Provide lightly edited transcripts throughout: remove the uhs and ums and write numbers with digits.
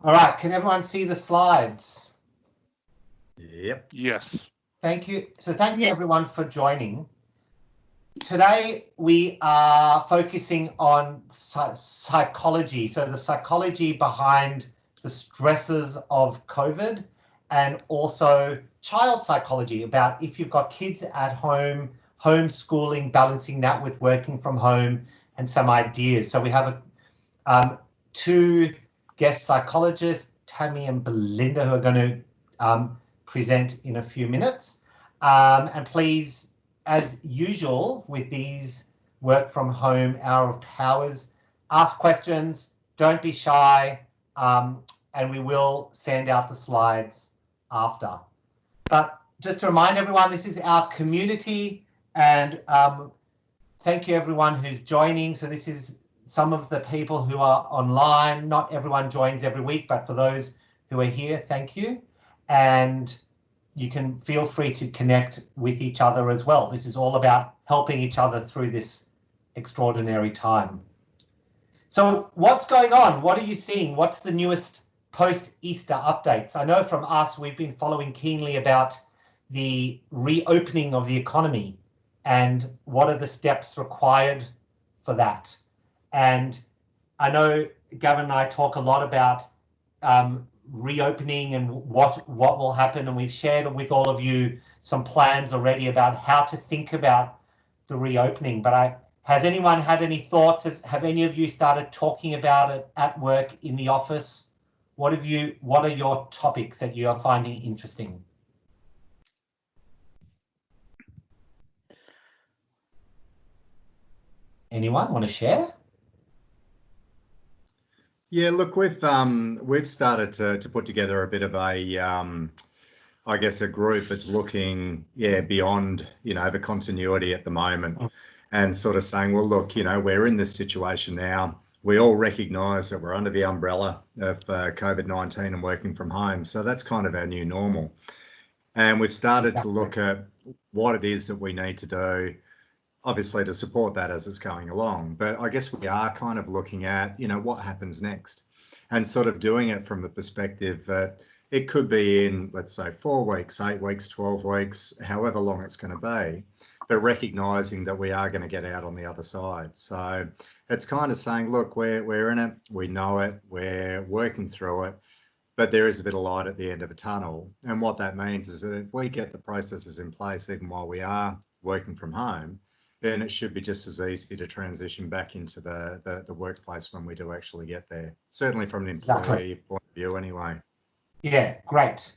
All right, can everyone see the slides? Yep. Yes. Thank you. So thanks everyone for joining. Today we are focusing on psychology. So the psychology behind the stresses of COVID, and also child psychology about if you've got kids at home, homeschooling, balancing that with working from home, and some ideas. So we have two guest psychologists, Tammy and Belinda, who are going to present in a few minutes. And please, as usual with these work from home hour of powers, ask questions, don't be shy, and we will send out the slides after. But just to remind everyone, this is our community, and thank you everyone who's joining. So this is some of the people who are online. Not everyone joins every week, but for those who are here, thank you. And you can feel free to connect with each other as well. This is all about helping each other through this extraordinary time. So what's going on? What are you seeing? What's the newest post-Easter updates? I know from us, we've been following keenly about the reopening of the economy and what are the steps required for that. And I know Gavin and I talk a lot about reopening and what will happen, and we've shared with all of you some plans already about how to think about the reopening. But has anyone had any thoughts? Have any of you started talking about it at work, in the office? What are your topics that you are finding interesting? Anyone want to share? Yeah, look, we've started to put together a bit of a I guess a group that's looking beyond the continuity at the moment, and sort of saying, well, look, we're in this situation now. We all recognise that we're under the umbrella of COVID-19 and working from home, so that's kind of our new normal. And we've started to look at what it is that we need to do, obviously, to support that as it's going along. But I guess we are kind of looking at, what happens next, and sort of doing it from the perspective that it could be in, let's say, 4 weeks, 8 weeks, 12 weeks, however long it's going to be, but recognising that we are going to get out on the other side. So it's kind of saying, look, we're in it, we know it, we're working through it, but there is a bit of light at the end of a tunnel. And what that means is that if we get the processes in place, even while we are working from home, then it should be just as easy to transition back into the workplace when we do actually get there. Certainly from an employee point of view anyway. Yeah, great.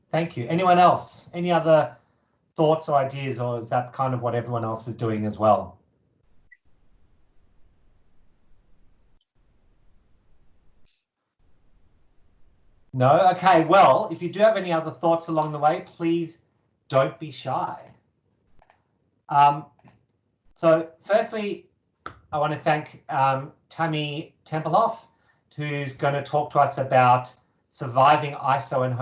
Thank you. Anyone else? Any other thoughts or ideas, or is that kind of what everyone else is doing as well? No? Okay, well, if you do have any other thoughts along the way, please don't be shy. So firstly, I want to thank Tammy Templehoff, who's going to talk to us about surviving ISO and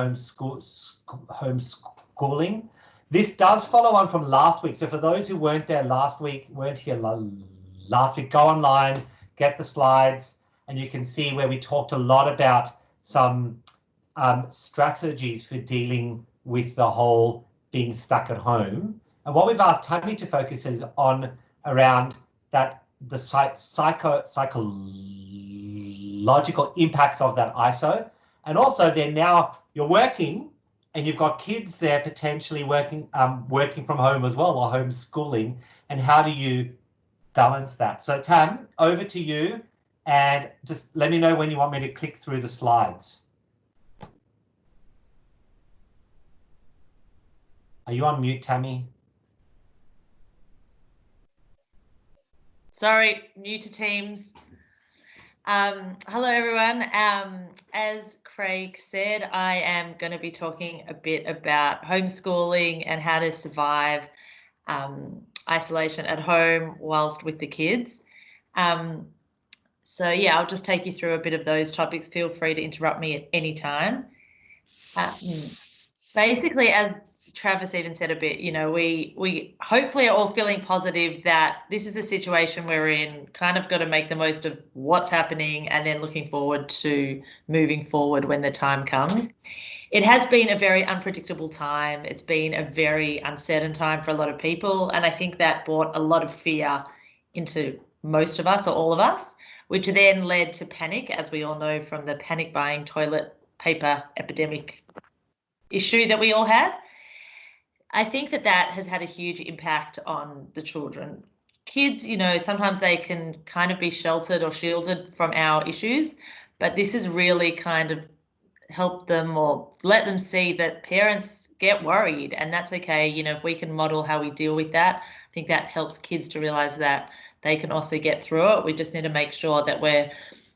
homeschooling. This does follow on from last week. So for those who weren't here last week, go online, get the slides, and you can see where we talked a lot about some strategies for dealing with the whole being stuck at home. And what we've asked Tammy to focus is on around that, the psychological impacts of that ISO. And also then now you're working and you've got kids there potentially working from home as well, or homeschooling, and how do you balance that? So Tam, over to you, and just let me know when you want me to click through the slides. Are you on mute, Tammy? Sorry, new to Teams. Hello, everyone. As Craig said, I am going to be talking a bit about homeschooling and how to survive isolation at home whilst with the kids. So yeah, I'll just take you through a bit of those topics. Feel free to interrupt me at any time. Basically, as Travis even said a bit, you know, we hopefully are all feeling positive that this is a situation we're in, kind of got to make the most of what's happening and then looking forward to moving forward when the time comes. It has been a very unpredictable time. It's been a very uncertain time for a lot of people. And I think that brought a lot of fear into most of us or all of us, which then led to panic, as we all know from the panic buying toilet paper epidemic issue that we all had. I think that has had a huge impact on the children. Kids, you know, sometimes they can kind of be sheltered or shielded from our issues, but this has really kind of helped them or let them see that parents get worried, and that's okay. You know, if we can model how we deal with that, I think that helps kids to realize that they can also get through it. We just need to make sure that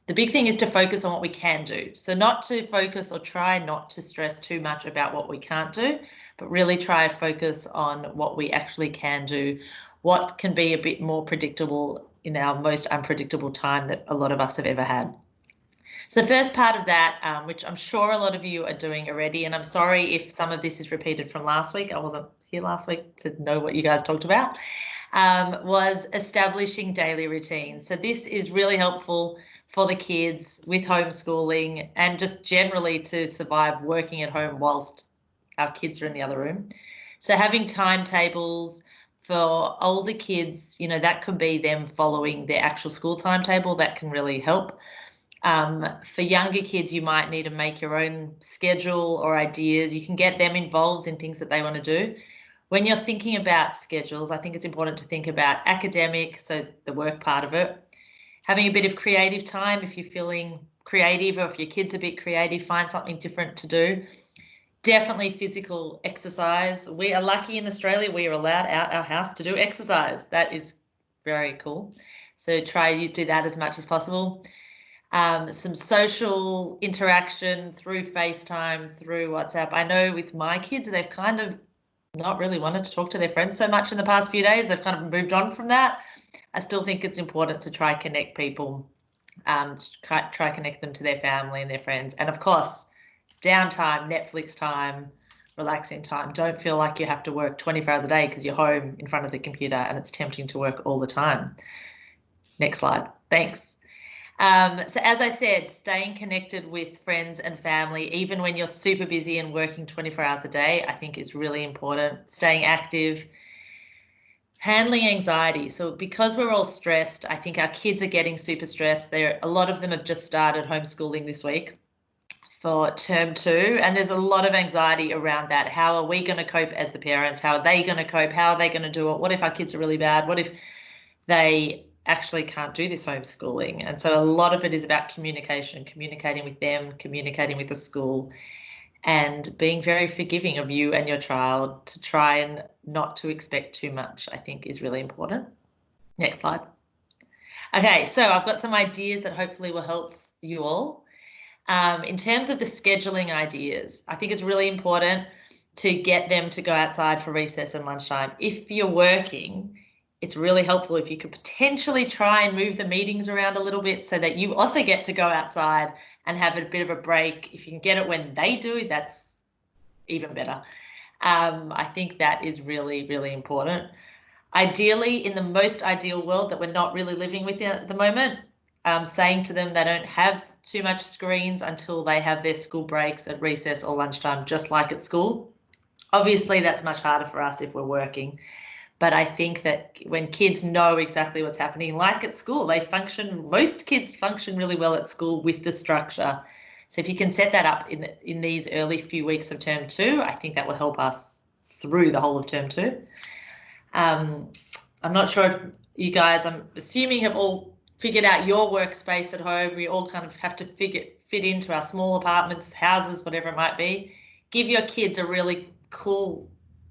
the big thing is to focus on what we can do. So not to focus or try not to stress too much about what we can't do, but really try to focus on what we actually can do, what can be a bit more predictable in our most unpredictable time that a lot of us have ever had. So the first part of that, which I'm sure a lot of you are doing already, and I'm sorry if some of this is repeated from last week. I wasn't here last week to know what you guys talked about, was establishing daily routines. So this is really helpful for the kids with homeschooling and just generally to survive working at home whilst our kids are in the other room. So having timetables for older kids, you know, that could be them following their actual school timetable. That can really help. For younger kids, you might need to make your own schedule or ideas. You can get them involved in things that they want to do. When you're thinking about schedules, I think it's important to think about academic, so the work part of it, having a bit of creative time. If you're feeling creative or if your kid's a bit creative, find something different to do. Definitely physical exercise. We are lucky in Australia, we are allowed out our house to do exercise. That is very cool. So try to do that as much as possible. Some social interaction through FaceTime, through WhatsApp. I know with my kids, they've kind of not really wanted to talk to their friends so much in the past few days. They've kind of moved on from that. I still think it's important to try connect people, try connect them to their family and their friends. And of course, downtime, Netflix time, relaxing time. Don't feel like you have to work 24 hours a day because you're home in front of the computer and it's tempting to work all the time. Next slide. Thanks. So as I said, staying connected with friends and family, even when you're super busy and working 24 hours a day, I think is really important. Staying active, handling anxiety. So because we're all stressed, I think our kids are getting super stressed. A lot of them have just started homeschooling this week for term 2, and there's a lot of anxiety around that. How are we going to cope as the parents? How are they going to cope? How are they going to do it? What if our kids are really bad? What if they actually can't do this homeschooling? And so a lot of it is about communication, communicating with them, communicating with the school, and being very forgiving of you and your child to try and not to expect too much, I think is really important. Next slide. Okay, so I've got some ideas that hopefully will help you all. In terms of the scheduling ideas, I think it's really important to get them to go outside for recess and lunchtime. If you're working, it's really helpful if you could potentially try and move the meetings around a little bit so that you also get to go outside and have a bit of a break. If you can get it when they do, that's even better. I think that is really, really important. Ideally, in the most ideal world that we're not really living with at the moment, saying to them they don't have too much screens until they have their school breaks at recess or lunchtime, just like at school. Obviously, that's much harder for us if we're working. But I think that when kids know exactly what's happening, like at school, most kids function really well at school with the structure. So if you can set that up in these early few weeks of term 2, I think that will help us through the whole of term 2. I'm not sure if you guys, I'm assuming, have all figured out your workspace at home. We all kind of have to fit into our small apartments, houses, whatever it might be. Give your kids a really cool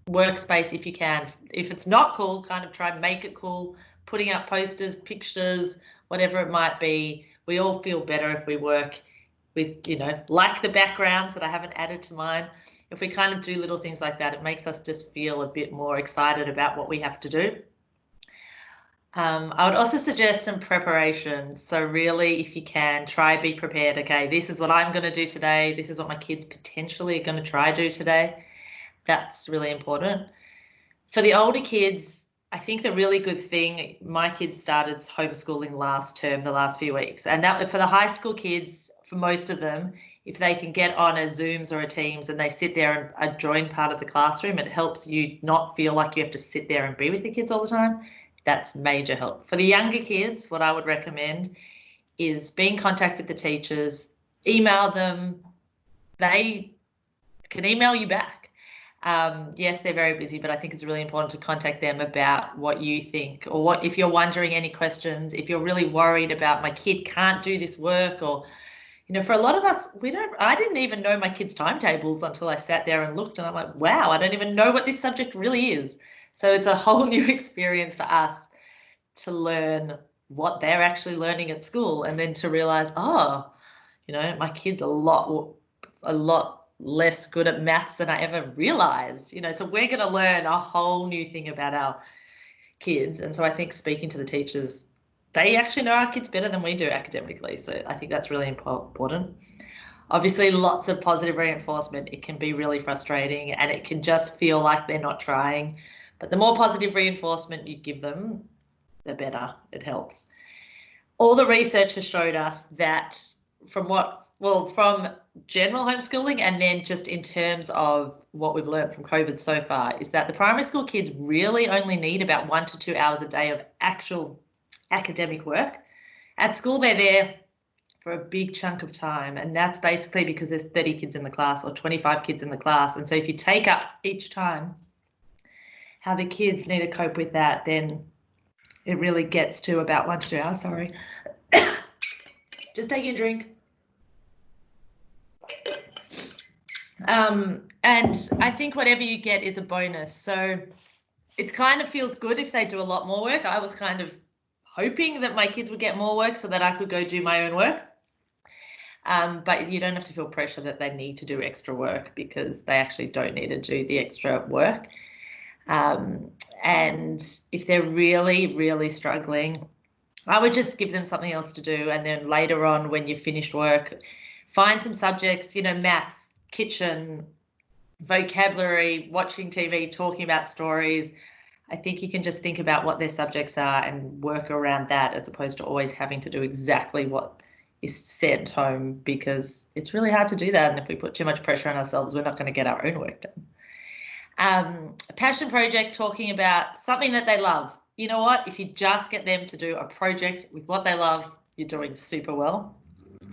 workspace if you can. If it's not cool, kind of try and make it cool, putting up posters, pictures, whatever it might be. We all feel better if we work with, like the backgrounds that I haven't added to mine. If we kind of do little things like that, it makes us just feel a bit more excited about what we have to do. I would also suggest some preparation. So really, if you can, try be prepared. Okay, this is what I'm going to do today. This is what my kids potentially are going to try do today. That's really important. For the older kids, I think the really good thing, my kids started homeschooling last term, the last few weeks. And that for the high school kids, for most of them, if they can get on a Zooms or a Teams and they sit there and join part of the classroom, it helps you not feel like you have to sit there and be with the kids all the time. That's major help. For the younger kids, what I would recommend is be in contact with the teachers, email them. They can email you back. Yes, they're very busy, but I think it's really important to contact them about what you think, or what if you're wondering any questions, if you're really worried about my kid can't do this work, or for a lot of us, I didn't even know my kids' timetables until I sat there and looked, and I'm like, wow, I don't even know what this subject really is. So it's a whole new experience for us to learn what they're actually learning at school, and then to realize, my kid's a lot less good at maths than I ever realized, so we're going to learn a whole new thing about our kids. And so I think speaking to the teachers, they actually know our kids better than we do academically. So I think that's really important. Obviously, lots of positive reinforcement. It can be really frustrating and it can just feel like they're not trying. But the more positive reinforcement you give them, the better it helps. All the research has showed us that from general homeschooling, and then just in terms of what we've learned from COVID so far, is that the primary school kids really only need about 1 to 2 hours a day of actual academic work. At school, they're there for a big chunk of time, and that's basically because there's 30 kids in the class or 25 kids in the class. And so if you take up each time how the kids need to cope with that, then it really gets to about 1 to 2 hours. Sorry. Just take a drink. And I think whatever you get is a bonus. So it kind of feels good if they do a lot more work. I was kind of hoping that my kids would get more work so that I could go do my own work. But you don't have to feel pressure that they need to do extra work, because they actually don't need to do the extra work. And if they're really, really struggling, I would just give them something else to do. And then later on, when you've finished work, find some subjects, maths, kitchen, vocabulary, watching TV, talking about stories. I think you can just think about what their subjects are and work around that, as opposed to always having to do exactly what is sent home, because it's really hard to do that. And if we put too much pressure on ourselves, we're not going to get our own work done. A passion project, talking about something that they love. You know what? If you just get them to do a project with what they love, you're doing super well.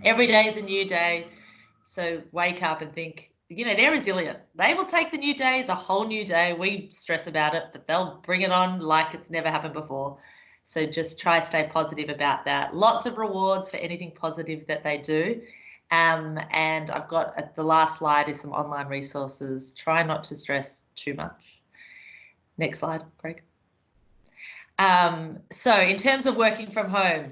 Every day is a new day. So wake up and think, they're resilient. They will take the new day as a whole new day. We stress about it, but they'll bring it on like it's never happened before. So just try to stay positive about that. Lots of rewards for anything positive that they do. And I've got, at the last slide is some online resources. Try not to stress too much. Next slide, Craig. So in terms of working from home,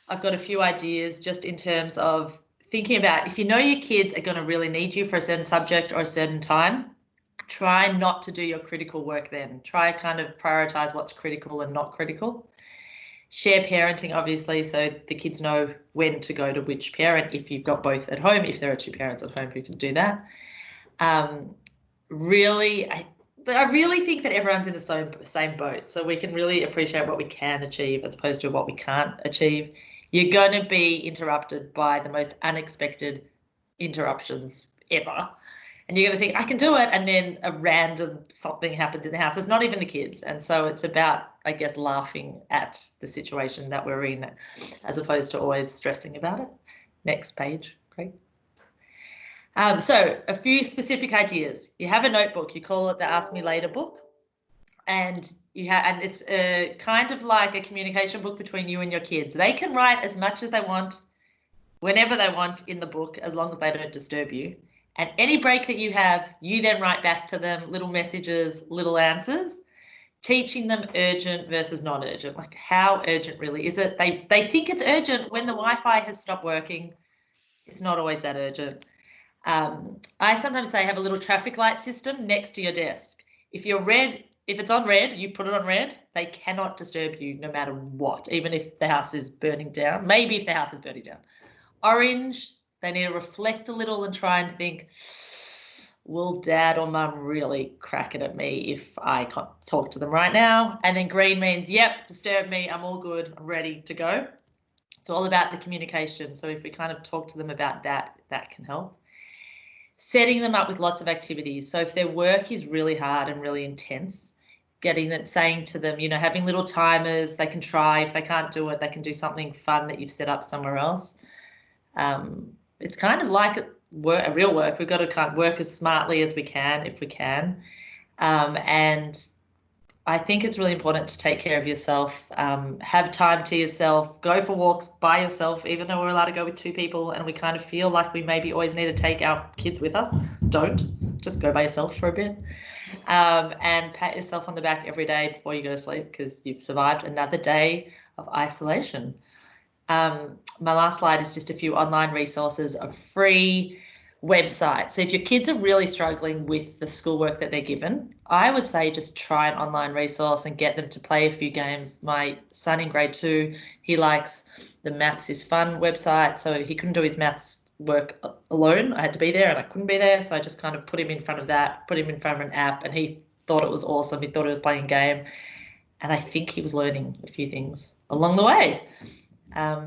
I've got a few ideas just in terms of thinking about, if you know your kids are going to really need you for a certain subject or a certain time, try not to do your critical work then. Try kind of prioritize what's critical and not critical. Share parenting, obviously, so the kids know when to go to which parent, if you've got both at home, if there are two parents at home who can do that. I really think that everyone's in the same boat, so we can really appreciate what we can achieve as opposed to what we can't achieve. You're going to be interrupted by the most unexpected interruptions ever. And you're going to think, I can do it. And then a random something happens in the house. It's not even the kids. And so it's about, I guess, laughing at the situation that we're in, as opposed to always stressing about it. Next page, Craig. So a few specific ideas. You have a notebook. You call it the Ask Me Later book. And it's kind of like a communication book between you and your kids. They can write as much as they want, whenever they want in the book, as long as they don't disturb you. And any break that you have, you then write back to them little messages, little answers, teaching them urgent versus non-urgent. Like, how urgent really is it? They think it's urgent when the Wi-Fi has stopped working. It's not always that urgent. I sometimes say have a little traffic light system next to your desk. If it's on red, you put it on red. They cannot disturb you no matter what, even if the house is burning down. Maybe if the house is burning down. Orange, they need to reflect a little and try and think, will dad or mum really crack it at me if I can't talk to them right now? And then green means, yep, disturb me, I'm all good, I'm ready to go. It's all about the communication. So if we kind of talk to them about that, that can help. Setting them up with lots of activities. So if their work is really hard and really intense, getting them, saying to them, you know, having little timers, they can try. If they can't do it, they can do something fun that you've set up somewhere else. It's kind of like a real work. We've got to kind of work as smartly as we can, if we can. And I think it's really important to take care of yourself, have time to yourself, go for walks by yourself, even though we're allowed to go with 2 people and we kind of feel like we maybe always need to take our kids with us. Don't, just go by yourself for a bit. And pat yourself on the back every day before you go to sleep because you've survived another day of isolation. My last slide is just a few online resources of free websites. So if your kids are really struggling with the schoolwork that they're given, I would say just try an online resource and get them to play a few games. My son in grade 2, he likes the Maths is Fun website, so he couldn't do his maths work alone. I had to be there and I couldn't be there, so I just kind of put him in front of that, put him in front of an app, and he thought it was awesome. He thought he was playing a game, and I think he was learning a few things along the way.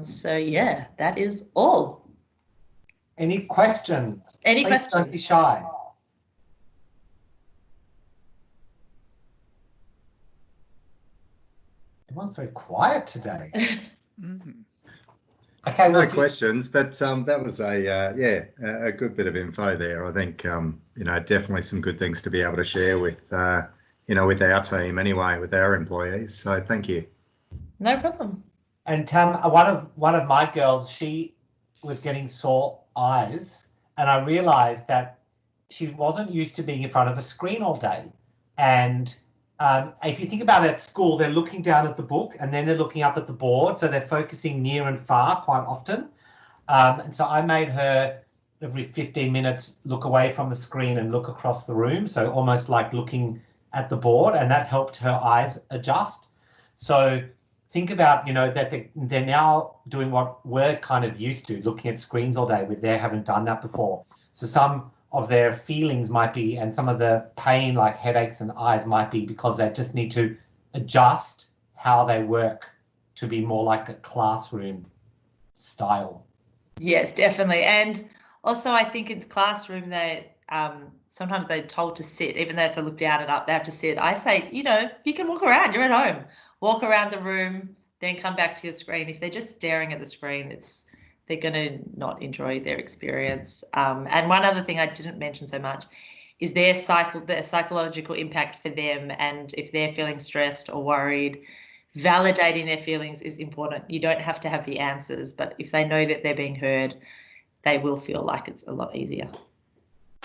So yeah, that is all. Any questions? Any Please questions? don't be shy. Everyone's very quiet today. Okay, No questions, but that was a good bit of info there. I think you know, definitely some good things to be able to share with you know, with our team anyway, with our employees. So thank you. No problem. And one of my girls, she was getting sore eyes, and I realized that she wasn't used to being in front of a screen all day. And if you think about it, at school, they're looking down at the book and then they're looking up at the board, so they're focusing near and far quite often. And so I made her every 15 minutes look away from the screen and look across the room, so almost like looking at the board, and that helped her eyes adjust. So think about, you know, that they're now doing what we're kind of used to, looking at screens all day, but they haven't done that before. So some of their feelings might be, and some of the pain like headaches and eyes might be because they just need to adjust how they work to be more like a classroom style. Yes, definitely. And also I think in classroom they sometimes they're told to sit, even though they have to look down and up, they have to sit. I say, you know, you can walk around, you're at home. Walk around the room, then come back to your screen. If they're just staring at the screen, they're going to not enjoy their experience. And one other thing I didn't mention so much is their psychological impact for them. And if they're feeling stressed or worried, validating their feelings is important. You don't have to have the answers, but if they know that they're being heard, they will feel like it's a lot easier.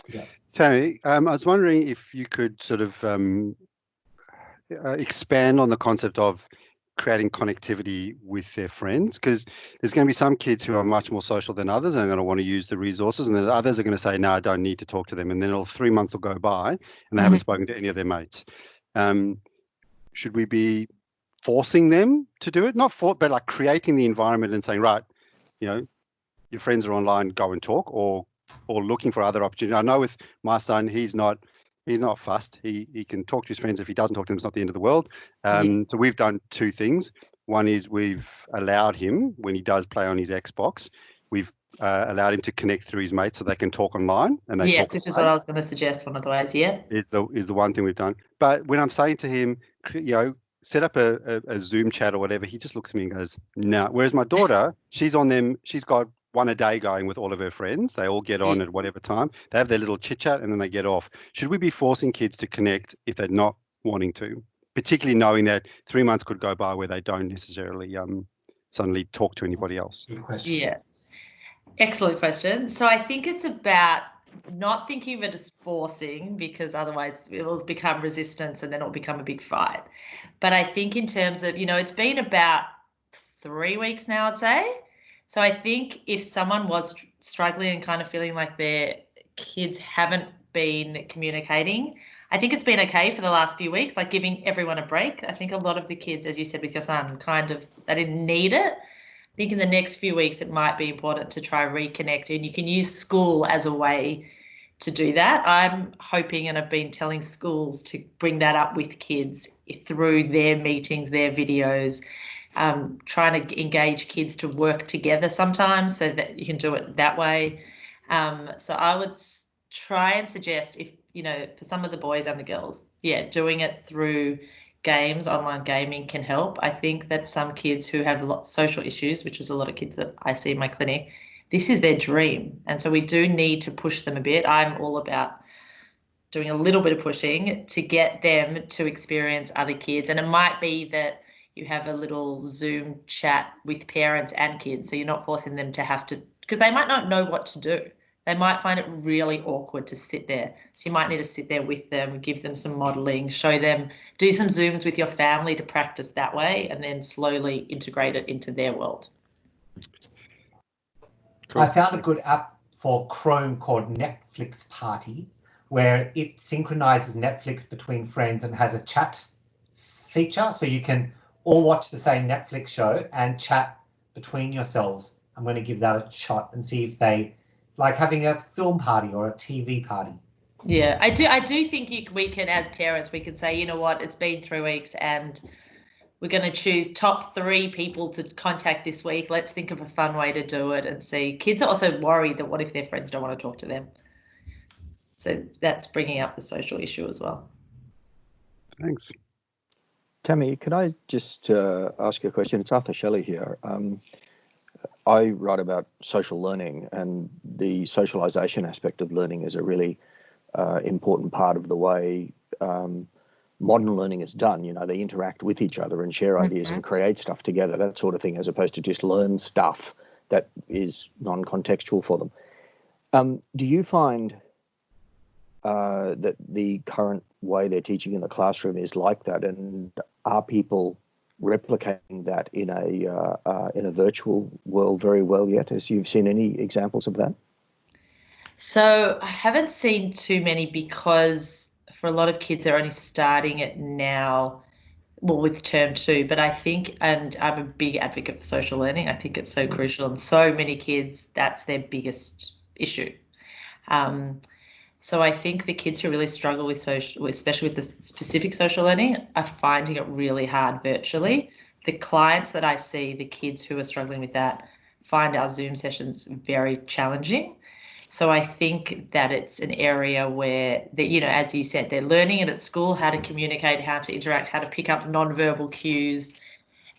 Yeah. Tammy, I was wondering if you could sort of expand on the concept of creating connectivity with their friends, because there's going to be some kids who are much more social than others and are going to want to use the resources, and then others are going to say, no, I don't need to talk to them, and then 3 months will go by and they haven't spoken to any of their mates. Should we be forcing them to do it? But like creating the environment and saying, right, you know, your friends are online, go and talk, or looking for other opportunities. I know with my son, he's not fussed. He can talk to his friends. If he doesn't talk to them, it's not the end of the world. So we've done 2 things. One is we've allowed him, when he does play on his Xbox, we've allowed him to connect through his mates so they can talk online. And they yes, talk which is what I was going to suggest. One of the ways, yeah, is the one thing we've done. But when I'm saying to him, you know, set up a Zoom chat or whatever, he just looks at me and goes, no. Whereas my daughter, she's on them. She's got one a day going with all of her friends. They all get on at whatever time. They have their little chit chat and then they get off. Should we be forcing kids to connect if they're not wanting to, particularly knowing that 3 months could go by where they don't necessarily suddenly talk to anybody else? Good question. Yeah, excellent question. So I think it's about not thinking of it as forcing, because otherwise it will become resistance and then it'll become a big fight. But I think in terms of, you know, it's been about 3 weeks now, I'd say. So I think if someone was struggling and kind of feeling like their kids haven't been communicating, I think it's been okay for the last few weeks, like giving everyone a break. I think a lot of the kids, as you said with your son, kind of, they didn't need it. I think in the next few weeks, it might be important to try reconnect, and you can use school as a way to do that. I'm hoping, and I've been telling schools to bring that up with kids through their meetings, their videos, trying to engage kids to work together sometimes so that you can do it that way. So I would try and suggest, if, you know, for some of the boys and the girls, doing it through games, online gaming can help. I think that some kids who have a lot of social issues, which is a lot of kids that I see in my clinic, this is their dream. And so we do need to push them a bit. I'm all about doing a little bit of pushing to get them to experience other kids. And it might be that you have a little Zoom chat with parents and kids, so you're not forcing them to have to, because they might not know what to do. They might find it really awkward to sit there. So you might need to sit there with them, give them some modeling, show them, do some Zooms with your family to practice that way, and then slowly integrate it into their world. Cool. I found a good app for Chrome called Netflix Party, where it synchronizes Netflix between friends and has a chat feature, so you can all watch the same Netflix show and chat between yourselves. I'm going to give that a shot and see if they like having a film party or a TV party. Yeah, I do think we can, as parents, we can say, you know what, it's been 3 weeks and we're going to choose top 3 people to contact this week. Let's think of a fun way to do it and see. Kids are also worried that what if their friends don't want to talk to them? So that's bringing up the social issue as well. Thanks. Tammy, could I just ask you a question? It's Arthur Shelley here. I write about social learning, and the socialization aspect of learning is a really important part of the way modern learning is done. You know, they interact with each other and share ideas and create stuff together, that sort of thing, as opposed to just learn stuff that is non-contextual for them. Do you find that the current way they're teaching in the classroom is like that, and are people replicating that in a virtual world very well yet? As you've seen any examples of that? So I haven't seen too many, because for a lot of kids they're only starting it now, well, with term 2. But I think, and I'm a big advocate for social learning, I think it's so crucial, and so many kids, that's their biggest issue. So I think the kids who really struggle with social, especially with the specific social learning, are finding it really hard virtually. The clients that I see, the kids who are struggling with that, find our Zoom sessions very challenging. So I think that it's an area where, you know, as you said, they're learning it at school, how to communicate, how to interact, how to pick up non-verbal cues,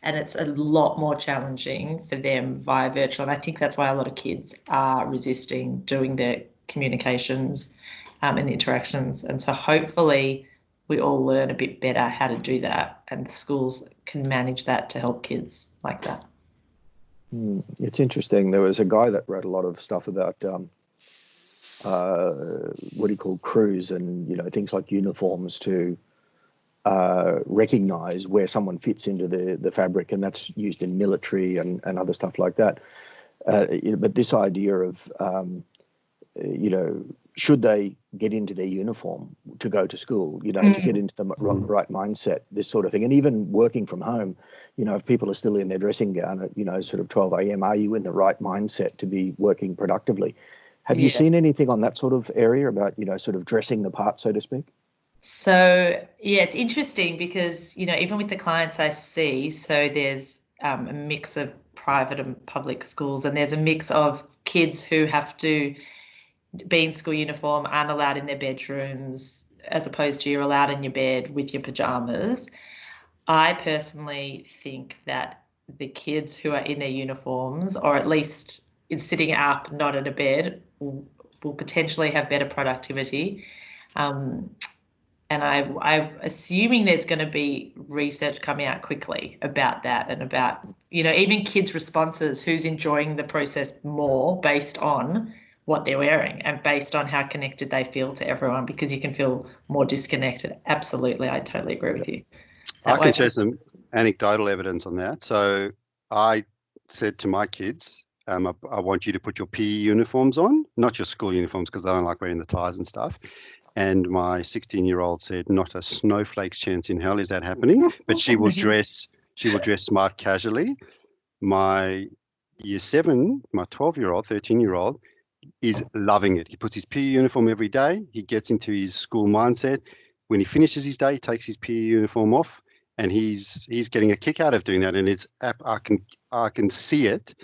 and it's a lot more challenging for them via virtual. And I think that's why a lot of kids are resisting doing their communications and interactions. And so hopefully we all learn a bit better how to do that, and the schools can manage that to help kids like that. It's interesting. There was a guy that wrote a lot of stuff about what do you call crews, and, you know, things like uniforms to recognize where someone fits into the fabric, and that's used in military and other stuff like that. But this idea of you know, should they get into their uniform to go to school, you know, to get into the right mindset, this sort of thing. And even working from home, you know, if people are still in their dressing gown at, you know, sort of 12 a.m., are you in the right mindset to be working productively? Have you seen anything on that sort of area about, you know, sort of dressing the part, so to speak? So, yeah, it's interesting because, you know, even with the clients I see, so there's a mix of private and public schools, and there's a mix of kids who have to be in school uniform, aren't allowed in their bedrooms, as opposed to you're allowed in your bed with your pajamas. I personally think that the kids who are in their uniforms, or at least in sitting up, not in a bed, will potentially have better productivity. And I'm assuming there's going to be research coming out quickly about that, and about, you know, even kids' responses, who's enjoying the process more based on what they're wearing and based on how connected they feel to everyone, because you can feel more disconnected. Absolutely, I totally agree with you. I can share some anecdotal evidence on that. So I said to my kids, I want you to put your PE uniforms on, not your school uniforms, because I don't like wearing the ties and stuff. And my 16-year-old said, not a snowflake's chance in hell is that happening, but she will dress smart casually. My year 7, my 12-year-old, 13-year-old, is loving it. He puts his PE uniform every day. He gets into his school mindset. When he finishes his day, he takes his PE uniform off, and he's getting a kick out of doing that. And I can see it.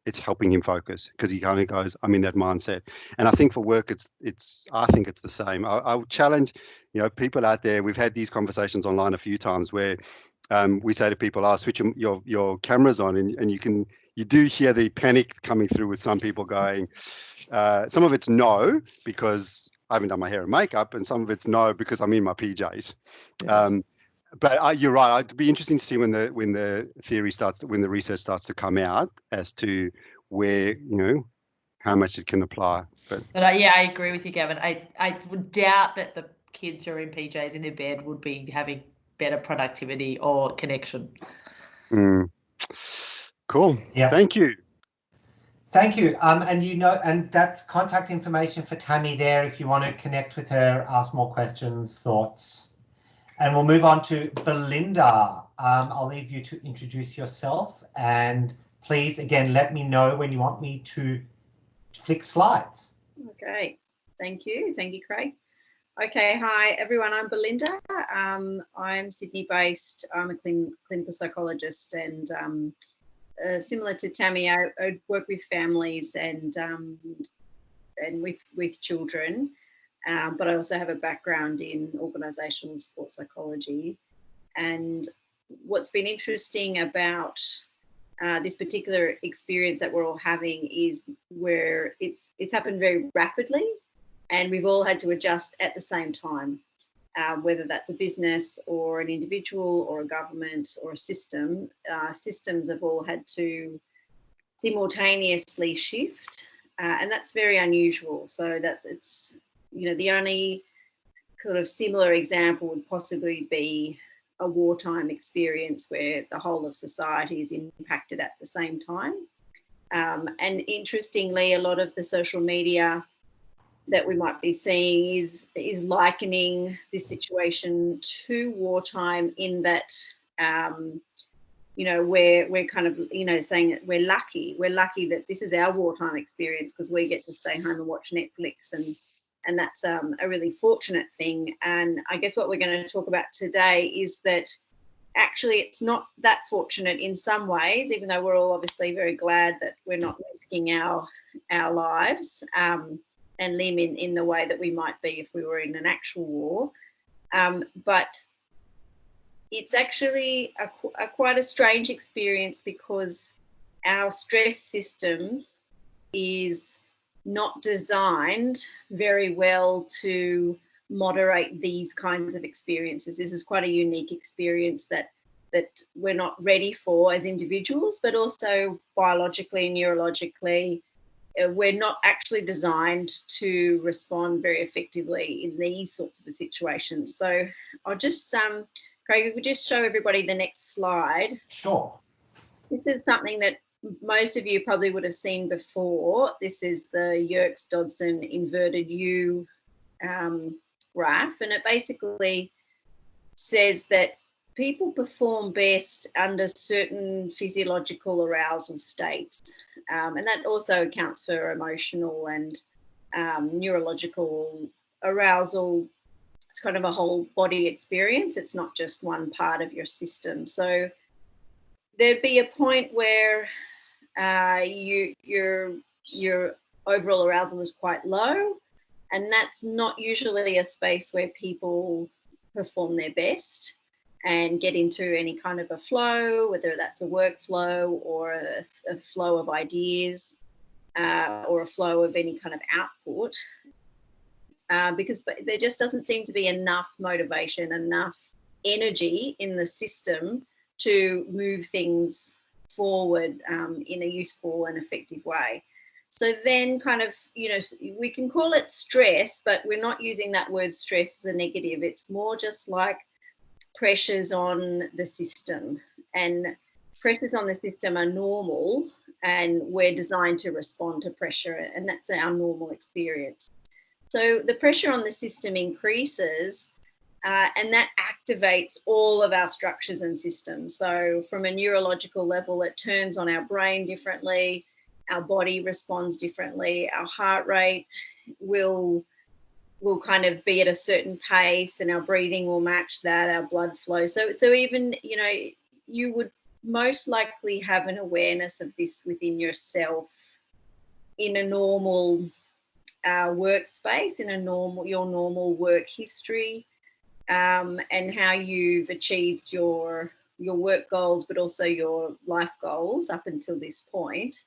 It's helping him focus because he kind of goes, I'm in that mindset. And I think for work, I think it's the same. I would challenge, people out there. We've had these conversations online a few times where we say to people, switch your cameras on, and you do hear the panic coming through with some people going, some of it's no, because I haven't done my hair and makeup, and some of it's no, because I'm in my PJs. Yeah. But you're right. It'd be interesting to see when the research starts to come out as to where, how much it can apply. But yeah, I agree with you, Gavin. I would doubt that the kids who are in PJs in their bed would be having better productivity or connection. Cool. Yeah. Thank you. Thank you. And that's contact information for Tammy there if you want to connect with her, ask more questions, thoughts. And we'll move on to Belinda. I'll leave you to introduce yourself, and please, again, let me know when you want me to flick slides. Okay, thank you. Thank you, Craig. Okay, hi, everyone. I'm Belinda. I'm Sydney-based. I'm a clinical psychologist, and similar to Tammy, I work with families and with children. But I also have a background in organisational sport psychology. And what's been interesting about this particular experience that we're all having is where it's happened very rapidly, and we've all had to adjust at the same time, whether that's a business or an individual or a government or a system. Systems have all had to simultaneously shift, and that's very unusual. So it's the only sort of similar example would possibly be a wartime experience where the whole of society is impacted at the same time. And interestingly, a lot of the social media that we might be seeing is likening this situation to wartime, in that, we're kind of, saying that we're lucky that this is our wartime experience because we get to stay home and watch Netflix, and that's a really fortunate thing. And I guess what we're going to talk about today is that actually it's not that fortunate in some ways, even though we're all obviously very glad that we're not risking our lives and limb in the way that we might be if we were in an actual war. But it's actually quite a strange experience because our stress system is not designed very well to moderate these kinds of experiences. This is quite a unique experience that we're not ready for as individuals, but also biologically and neurologically, we're not actually designed to respond very effectively in these sorts of situations. So I'll just, Craig, if we just show everybody the next slide. Sure. This is something that most of you probably would have seen before. This is the Yerkes-Dodson inverted U graph, and it basically says that people perform best under certain physiological arousal states, and that also accounts for emotional and neurological arousal. It's kind of a whole body experience. It's not just one part of your system. So there'd be a point where your overall arousal is quite low, and that's not usually a space where people perform their best and get into any kind of a flow, whether that's a workflow or a flow of ideas or a flow of any kind of output, because there just doesn't seem to be enough motivation, enough energy in the system to move things forward in a useful and effective way. So then kind of, we can call it stress, but we're not using that word stress as a negative. It's more just like pressures on the system, and pressures on the system are normal, and we're designed to respond to pressure, and that's our normal experience. So the pressure on the system increases, and that activates all of our structures and systems. So from a neurological level, it turns on our brain differently. our body responds differently, our heart rate will kind of be at a certain pace, and our breathing will match that, our blood flow. So even, you know, you would most likely have an awareness of this within yourself in a normal workspace, in your normal work history, and how you've achieved your work goals, but also your life goals up until this point.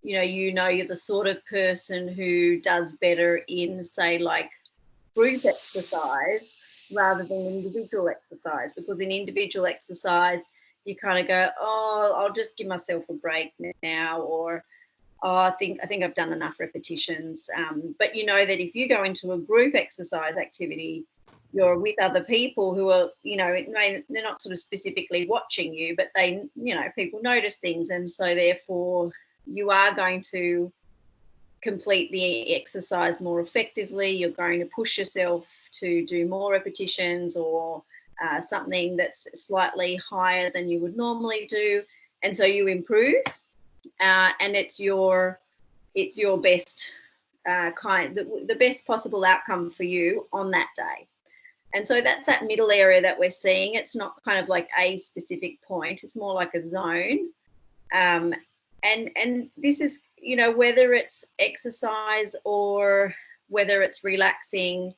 You know you're the sort of person who does better in, say, like group exercise rather than individual exercise, because in individual exercise you kind of go, oh, I'll just give myself a break now, or oh, I think I've done enough repetitions. But you know that if you go into a group exercise activity, you're with other people who are, you know, they're not sort of specifically watching you, but they, you know, people notice things, and so therefore you are going to complete the exercise more effectively. You're going to push yourself to do more repetitions, or something that's slightly higher than you would normally do, and so you improve, and it's your best the best possible outcome for you on that day. And so that's that middle area that we're seeing. It's not kind of like a specific point, it's more like a zone. And this is, you know, whether it's exercise or whether it's relaxing,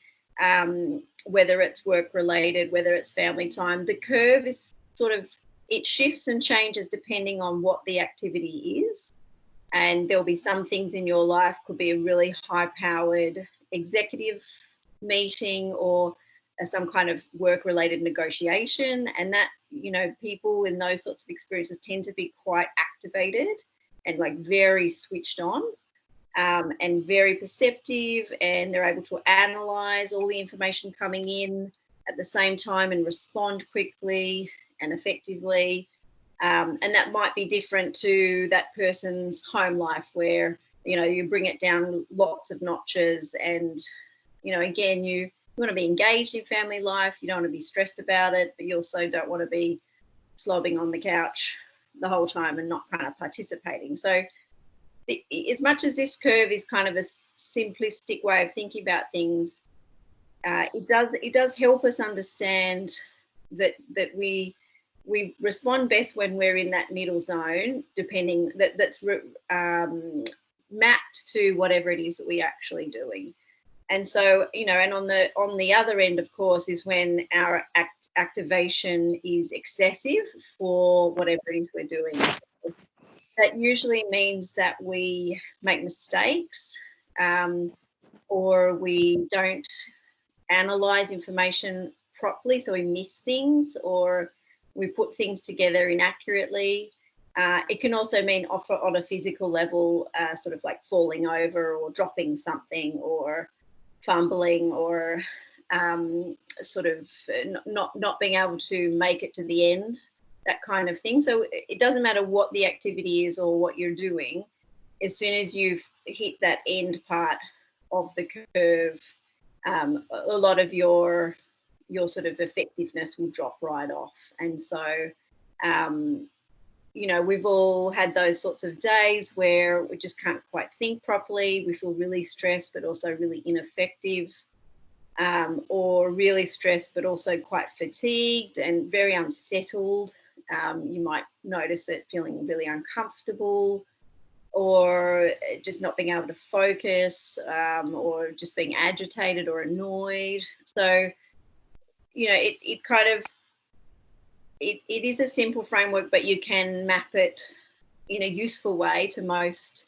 whether it's work related, whether it's family time, the curve is sort of, it shifts and changes depending on what the activity is. And there'll be some things in your life, could be a really high powered executive meeting, or some kind of work related negotiation, and that, you know, people in those sorts of experiences tend to be quite activated and like very switched on, and very perceptive, and they're able to analyze all the information coming in at the same time and respond quickly and effectively. And that might be different to that person's home life, where, you know, you bring it down lots of notches, and, you know, again, you want to be engaged in family life, you don't want to be stressed about it, but you also don't want to be slobbing on the couch the whole time and not kind of participating. So as much as this curve is kind of a simplistic way of thinking about things, it does help us understand that we respond best when we're in that middle zone, depending that's mapped to whatever it is that we're actually doing. And so, you know, and on the other end, of course, is when our activation is excessive for whatever it is we're doing. So that usually means that we make mistakes, or we don't analyze information properly, so we miss things, or we put things together inaccurately. It can also mean on a physical level, sort of like falling over or dropping something, or fumbling, or sort of not being able to make it to the end, that kind of thing. So it doesn't matter what the activity is or what you're doing, as soon as you've hit that end part of the curve, a lot of your sort of effectiveness will drop right off. And so you know, we've all had those sorts of days where we just can't quite think properly. We feel really stressed, but also really ineffective, or really stressed, but also quite fatigued and very unsettled. You might notice it feeling really uncomfortable, or just not being able to focus, or just being agitated or annoyed. So, you know, it kind of, it is a simple framework, but you can map it in a useful way to most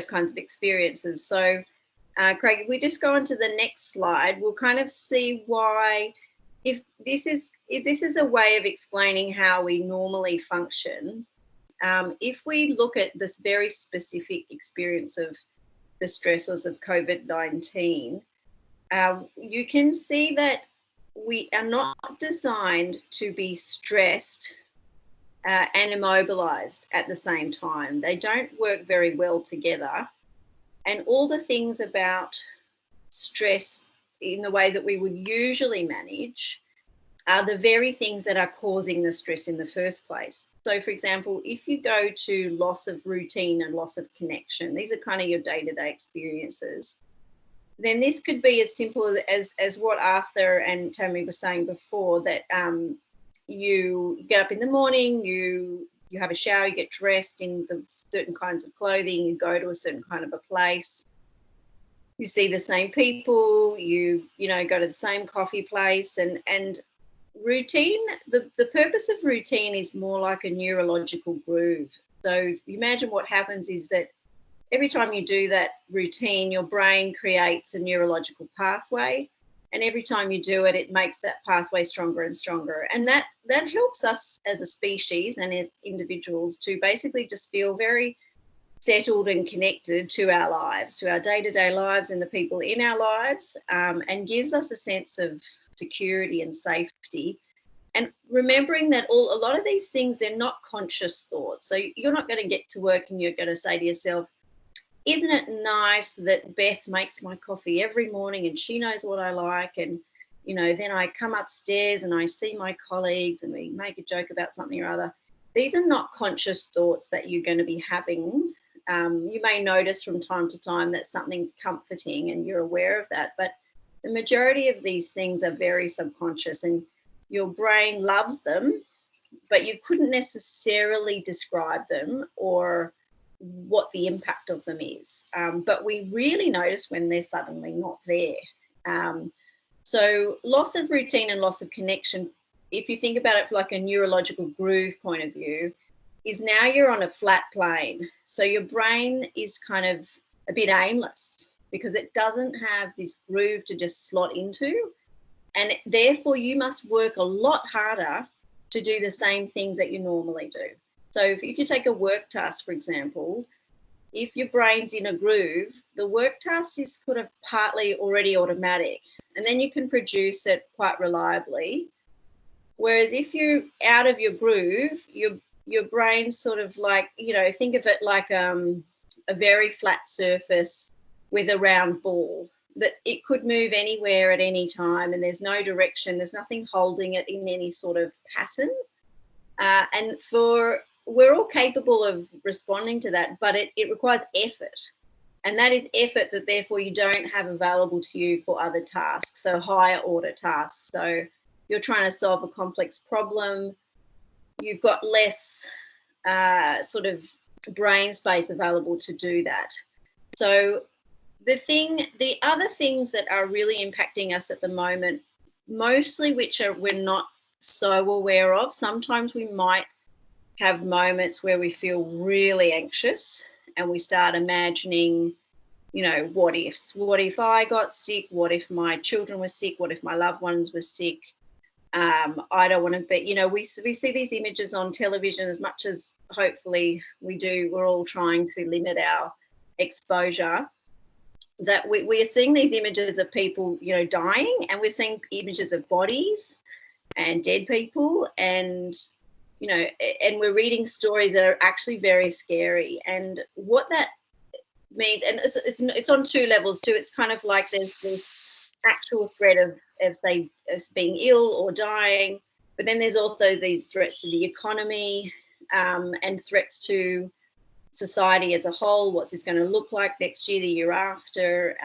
kinds of experiences. So, Craig, if we just go on to the next slide, we'll kind of see why, if this is a way of explaining how we normally function. If we look at this very specific experience of the stressors of COVID-19, you can see that we are not designed to be stressed and immobilized at the same time. They don't work very well together. And all the things about stress in the way that we would usually manage are the very things that are causing the stress in the first place. So, for example, if you go to loss of routine and loss of connection, these are kind of your day-to-day experiences, then this could be as simple as what Arthur and Tammy were saying before, that you get up in the morning, you have a shower, you get dressed in the certain kinds of clothing, you go to a certain kind of a place, you see the same people, you go to the same coffee place, and routine, the purpose of routine is more like a neurological groove. So you imagine what happens is that every time you do that routine, your brain creates a neurological pathway, and every time you do it, it makes that pathway stronger and stronger. And that helps us as a species and as individuals to basically just feel very settled and connected to our lives, to our day-to-day lives and the people in our lives, and gives us a sense of security and safety. And remembering that a lot of these things, they're not conscious thoughts. So you're not going to get to work and you're going to say to yourself, isn't it nice that Beth makes my coffee every morning and she knows what I like? And, then I come upstairs and I see my colleagues and we make a joke about something or other. These are not conscious thoughts that you're going to be having. You may notice from time to time that something's comforting and you're aware of that, but the majority of these things are very subconscious, and your brain loves them, but you couldn't necessarily describe them or what the impact of them is. But we really notice when they're suddenly not there. So loss of routine and loss of connection, if you think about it from like a neurological groove point of view, is now you're on a flat plane. So your brain is kind of a bit aimless because it doesn't have this groove to just slot into. And therefore you must work a lot harder to do the same things that you normally do. So if you take a work task, for example, if your brain's in a groove, the work task is kind of partly already automatic, and then you can produce it quite reliably. Whereas if you're out of your groove, your brain's sort of like, think of it like a very flat surface with a round ball that it could move anywhere at any time, and there's no direction, there's nothing holding it in any sort of pattern. And we're all capable of responding to that, but it requires effort. And that is effort that therefore you don't have available to you for other tasks, so higher order tasks. So you're trying to solve a complex problem, you've got less sort of brain space available to do that. So the other things that are really impacting us at the moment, mostly which we're not so aware of, sometimes we might have moments where we feel really anxious and we start imagining, what ifs. What if I got sick? What if my children were sick? What if my loved ones were sick? I don't want to be, we see these images on television as much as hopefully we do. We're all trying to limit our exposure. That we are seeing these images of people, dying, and we're seeing images of bodies and dead people, and and we're reading stories that are actually very scary. And what that means, and it's on two levels too. It's kind of like there's this actual threat of say being ill or dying, but then there's also these threats to the economy, and threats to society as a whole. What's this going to look like next year, the year after?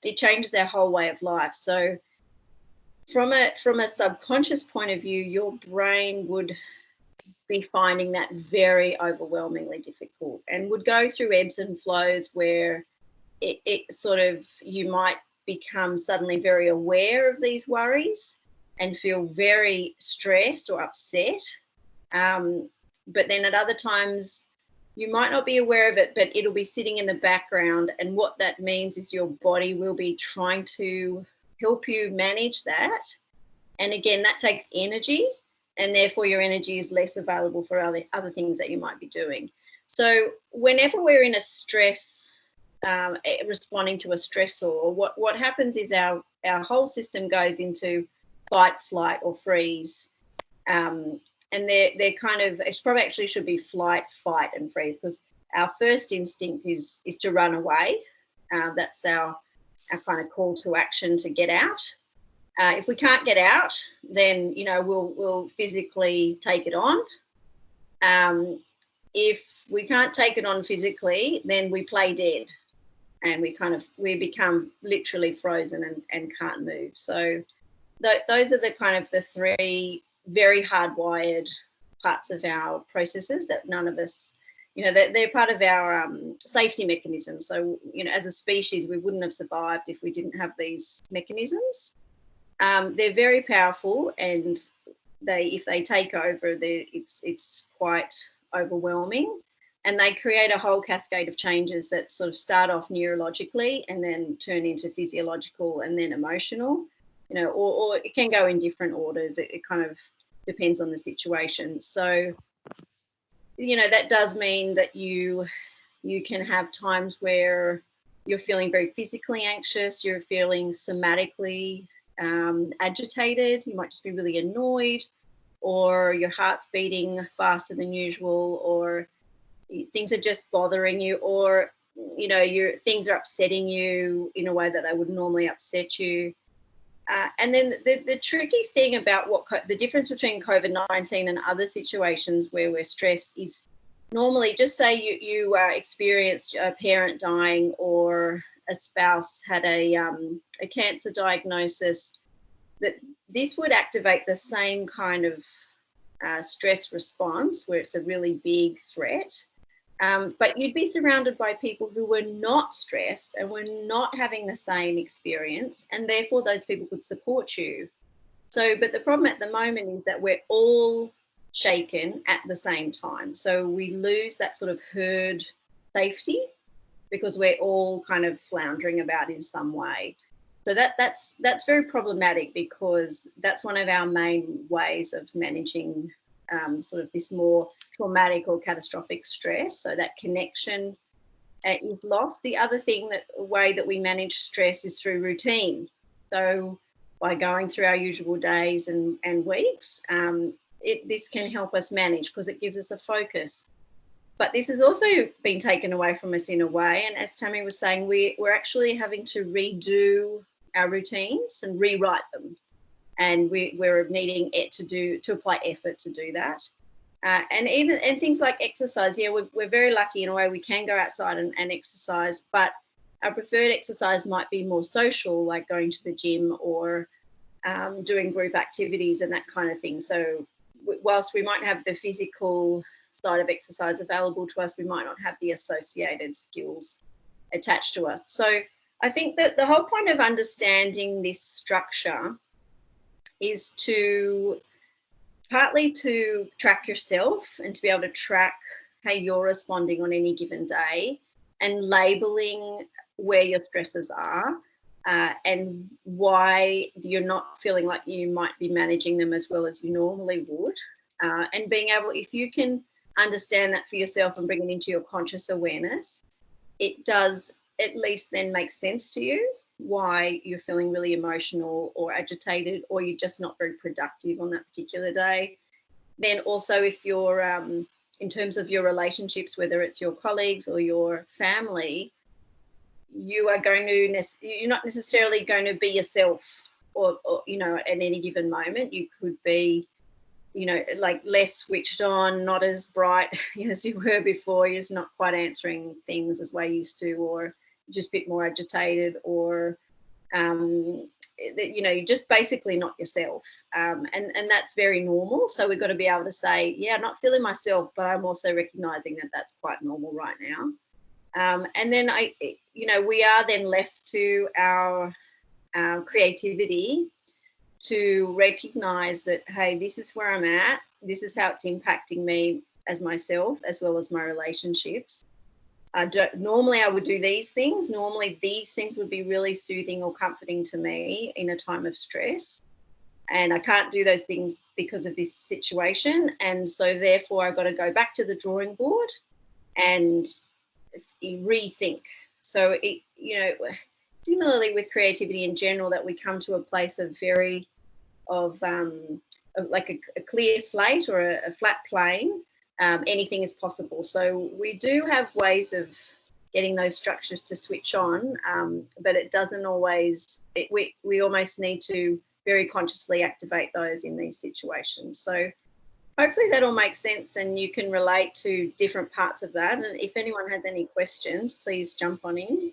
It changes our whole way of life. So from a subconscious point of view, your brain would be finding that very overwhelmingly difficult, and would go through ebbs and flows where it sort of, you might become suddenly very aware of these worries and feel very stressed or upset. But then at other times, you might not be aware of it, but it'll be sitting in the background. And what that means is your body will be trying to help you manage that. And again, that takes energy, and therefore your energy is less available for other things that you might be doing. So whenever we're in a stress, responding to a stressor, what happens is our whole system goes into fight, flight, or freeze. And they're kind of, it probably actually should be flight, fight, and freeze, because our first instinct is to run away. That's our kind of call to action to get out. If we can't get out, then, you know, we'll physically take it on. If we can't take it on physically, then we play dead, and we become literally frozen and can't move. So those are the kind of the three very hardwired parts of our processes that none of us, you know, they're part of our safety mechanism. So, you know, as a species, we wouldn't have survived if we didn't have these mechanisms. They're very powerful, and if they take over, it's quite overwhelming, and they create a whole cascade of changes that sort of start off neurologically and then turn into physiological and then emotional, you know, or it can go in different orders. It kind of depends on the situation. So, you know, that does mean that you can have times where you're feeling very physically anxious, you're feeling somatically agitated, you might just be really annoyed, or your heart's beating faster than usual, or things are just bothering you, or, you know, things are upsetting you in a way that they would normally upset you. And then the tricky thing about the difference between COVID-19 and other situations where we're stressed is, normally, just say you experienced a parent dying, or a spouse had a cancer diagnosis, that this would activate the same kind of stress response where it's a really big threat. But you'd be surrounded by people who were not stressed and were not having the same experience, and therefore those people could support you. So, but the problem at the moment is that we're all shaken at the same time. So we lose that sort of herd safety because we're all kind of floundering about in some way. So that's very problematic, because that's one of our main ways of managing sort of this more traumatic or catastrophic stress. So that connection is lost. The other way that we manage stress is through routine. So by going through our usual days and weeks, this can help us manage, because it gives us a focus. But this has also been taken away from us in a way. And as Tammy was saying, we're actually having to redo our routines and rewrite them. And we're needing to apply effort to do that. And things like exercise. Yeah, we're very lucky in a way. We can go outside and exercise, but our preferred exercise might be more social, like going to the gym or doing group activities and that kind of thing. So whilst we might have the physical side of exercise available to us, we might not have the associated skills attached to us. So I think that the whole point of understanding this structure is partly to track yourself and to be able to track how you're responding on any given day, and labeling where your stresses are and why you're not feeling like you might be managing them as well as you normally would. And being able, if you can understand that for yourself and bring it into your conscious awareness, it does at least then make sense to you why you're feeling really emotional or agitated, or you're just not very productive on that particular day. Then also, if you're in terms of your relationships, whether it's your colleagues or your family, you're not necessarily going to be yourself, or you know, at any given moment. You could be, you know, like less switched on, not as bright as you were before. You're just not quite answering things as we used to, or just a bit more agitated, or you know, you're just basically not yourself, and that's very normal. So we've got to be able to say, yeah, I'm not feeling myself, but I'm also recognizing that that's quite normal right now. And then we are then left to our creativity to recognize that, hey, this is where I'm at, this is how it's impacting me as myself as well as my relationships. Normally I would do these things. Normally these things would be really soothing or comforting to me in a time of stress. And I can't do those things because of this situation. And so therefore I've got to go back to the drawing board and rethink. So, similarly with creativity in general, that we come to a place of like a clear slate or a flat plane. Anything is possible. So we do have ways of getting those structures to switch on, but it doesn't always. We almost need to very consciously activate those in these situations. So hopefully that all makes sense and you can relate to different parts of that. And if anyone has any questions, please jump on in.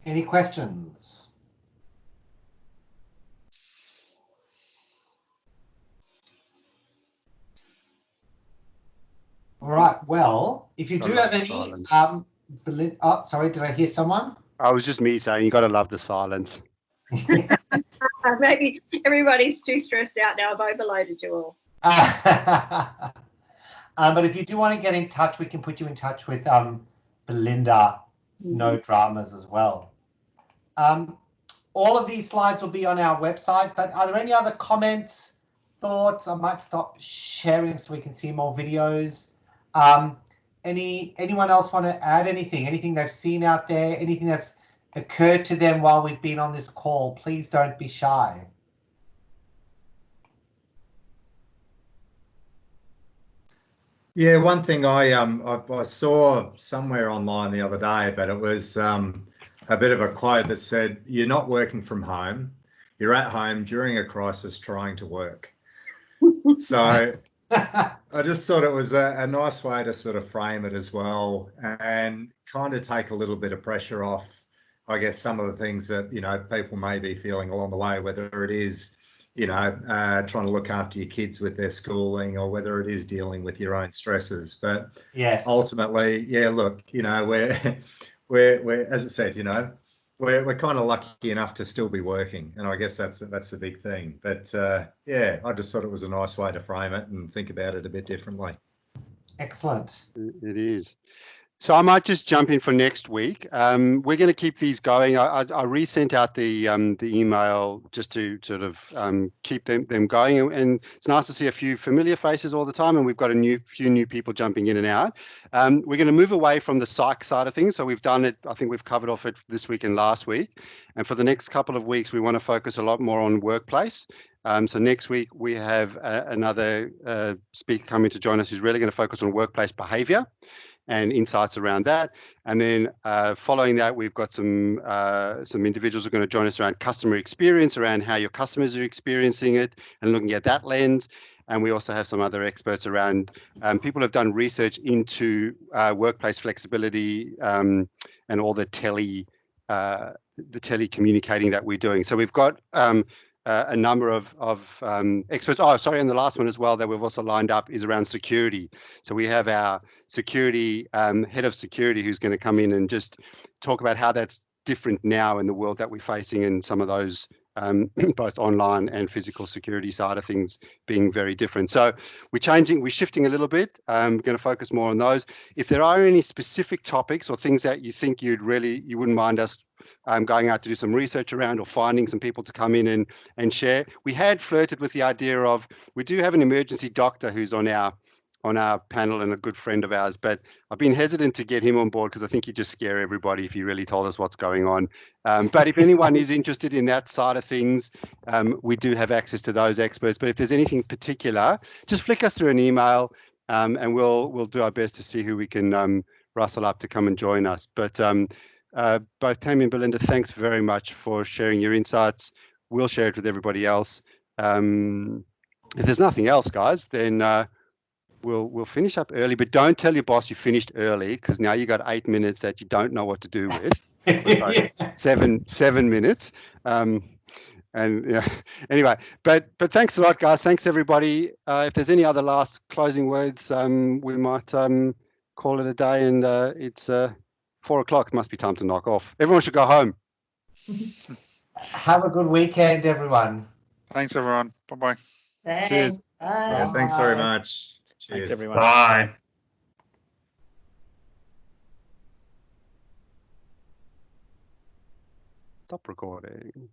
Any questions? All right. Well, if you do have any, oh, sorry, did I hear someone? I was just me saying, you got to love the silence. Maybe everybody's too stressed out now. I've overloaded you all. But if you do want to get in touch, we can put you in touch with Belinda, No Dramas as well. All of these slides will be on our website, but are there any other comments, thoughts? I might stop sharing so we can see more videos. Anyone else want to add anything? Anything they've seen out there? Anything that's occurred to them while we've been on this call? Please don't be shy. Yeah, one thing I saw somewhere online the other day, but it was a bit of a quote that said, "You're not working from home. You're at home during a crisis trying to work." So I just thought it was a nice way to sort of frame it as well, and kind of take a little bit of pressure off, I guess, some of the things that, you know, people may be feeling along the way, whether it is, you know, trying to look after your kids with their schooling, or whether it is dealing with your own stresses. But yes, ultimately, yeah, look, you know, we're as I said, you know, we're kind of lucky enough to still be working, and I guess that's the big thing. But yeah, I just thought it was a nice way to frame it and think about it a bit differently. Excellent. It is. So I might just jump in for next week. We're going to keep these going. I resent out the email just to sort of keep them going, and it's nice to see a few familiar faces all the time, and we've got a few new people jumping in and out. We're going to move away from the psych side of things. So we've done it. I think we've covered off it this week and last week, and for the next couple of weeks, we want to focus a lot more on workplace. So next week we have another speaker coming to join us who's really going to focus on workplace behaviour and insights around that. And then following that, we've got some individuals who are going to join us around customer experience, around how your customers are experiencing it and looking at that lens. And we also have some other experts around people have done research into workplace flexibility and all the telecommunicating that we're doing. So we've got a number of experts. Oh, sorry, and the last one as well that we've also lined up is around security. So we have our security head of security who's going to come in and just talk about how that's different now in the world that we're facing, and some of those both online and physical security side of things being very different. So we're shifting a little bit. We're going to focus more on those. If there are any specific topics or things that you think you wouldn't mind us going out to do some research around, or finding some people to come in and share. We had flirted with the idea of, we do have an emergency doctor who's on our panel and a good friend of ours, but I've been hesitant to get him on board because I think he'd just scare everybody if he really told us what's going on. But if anyone is interested in that side of things, we do have access to those experts. But if there's anything particular, just flick us through an email and we'll do our best to see who we can rustle up to come and join us. But both Tammy and Belinda, thanks very much for sharing your insights. We'll share it with everybody else. If there's nothing else, guys, then we'll finish up early. But don't tell your boss you finished early, because now you got 8 minutes that you don't know what to do with. seven minutes. And yeah, anyway, but thanks a lot, guys. Thanks everybody. If there's any other last closing words, we might call it a day. And it's 4 o'clock. It must be time to knock off. Everyone should go home. Have a good weekend, everyone. Thanks, everyone. Bye-bye. Thanks. Cheers. Bye. Yeah, thanks very much. Cheers. Thanks, everyone. Bye. Stop recording.